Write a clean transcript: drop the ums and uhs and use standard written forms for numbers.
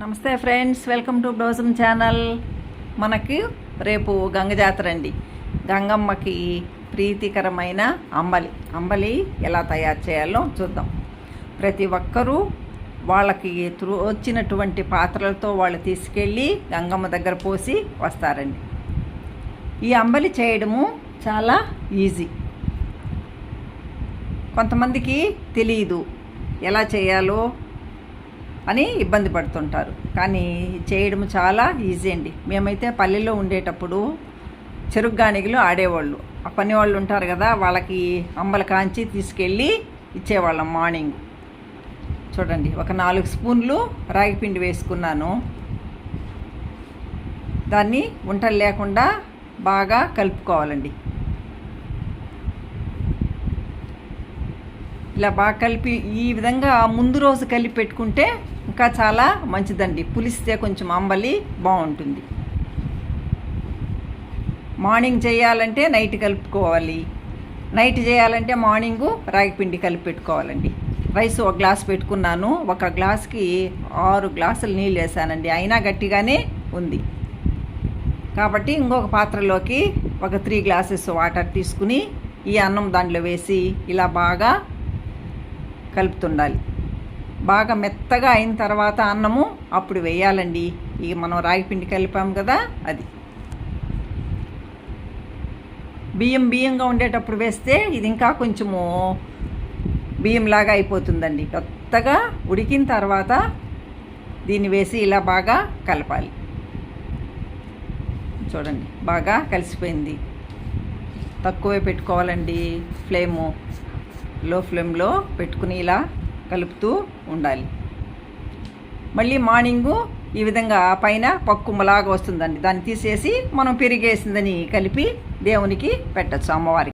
నమస్తే friends, welcome to బ్లౌజమ్ channel. మనకి రేపు గంగ జాతర అండి. గంగమ్మకి ప్రీతికరమైన అంబలి ఎలా తయారు చేయాలో చూద్దాం. ప్రతి ఒక్కరూ వాళ్ళకి వచ్చినటువంటి పాత్రలతో వాళ్ళు తీసుకెళ్ళి గంగమ్మ దగ్గర పోసి వస్తారండి. ఈ అంబలి చేయడము చాలా ఈజీ. కొంతమందికి తెలియదు ఎలా చేయాలో అని ఇబ్బంది పడుతుంటారు, కానీ చేయడం చాలా ఈజీ అండి. మేమైతే పల్లెల్లో ఉండేటప్పుడు చెరుకు గానిగలు ఆడేవాళ్ళు. ఆ పని వాళ్ళు ఉంటారు కదా, వాళ్ళకి అంబలి కాంచి తీసుకెళ్ళి ఇచ్చేవాళ్ళం. మార్నింగ్ చూడండి, ఒక 4 స్పూన్లు రాగి పిండి వేసుకున్నాను. దాన్ని ఉంటలు లేకుండా బాగా కలుపుకోవాలండి. ఇలా బాగా కలిపి ఈ విధంగా ముందు రోజు కలిపి పెట్టుకుంటే ఇంకా చాలా మంచిదండి. పులిస్తే కొంచెం అంబలి బాగుంటుంది. మార్నింగ్ చేయాలంటే నైట్ కలుపుకోవాలి, నైట్ చేయాలంటే మార్నింగు రాగి పిండి కలిపి పెట్టుకోవాలండి. రైస్ 1 గ్లాస్ పెట్టుకున్నాను. 1 గ్లాస్కి 6 గ్లాసులు నీళ్ళు వేసానండి, అయినా గట్టిగానే ఉంది. కాబట్టి ఇంకొక పాత్రలోకి ఒక 3 గ్లాసెస్ వాటర్ తీసుకుని ఈ అన్నం దాంట్లో వేసి ఇలా బాగా కలుపుతుండాలి. బాగా మెత్తగా అయిన తర్వాత అన్నము అప్పుడు వేయాలండి. ఇక మనం రాగి పిండి కలిపాం కదా, అది బియ్యంగా ఉండేటప్పుడు వేస్తే ఇది ఇంకా కొంచెము బియ్యంలాగా అయిపోతుందండి. కొత్తగా ఉడికిన తర్వాత దీన్ని వేసి ఇలా బాగా కలపాలి. చూడండి, బాగా కలిసిపోయింది. తక్కువే పెట్టుకోవాలండి ఫ్లేము. లో ఫ్లేమ్లో పెట్టుకుని ఇలా కలుపుతూ ఉండాలి. మళ్ళీ మార్నింగు ఈ విధంగా పైన పక్కుమ్మలాగా వస్తుందండి. దాన్ని తీసేసి మనం పెరిగేసిందని కలిపి దేవునికి పెట్టచ్చు, అమ్మవారికి.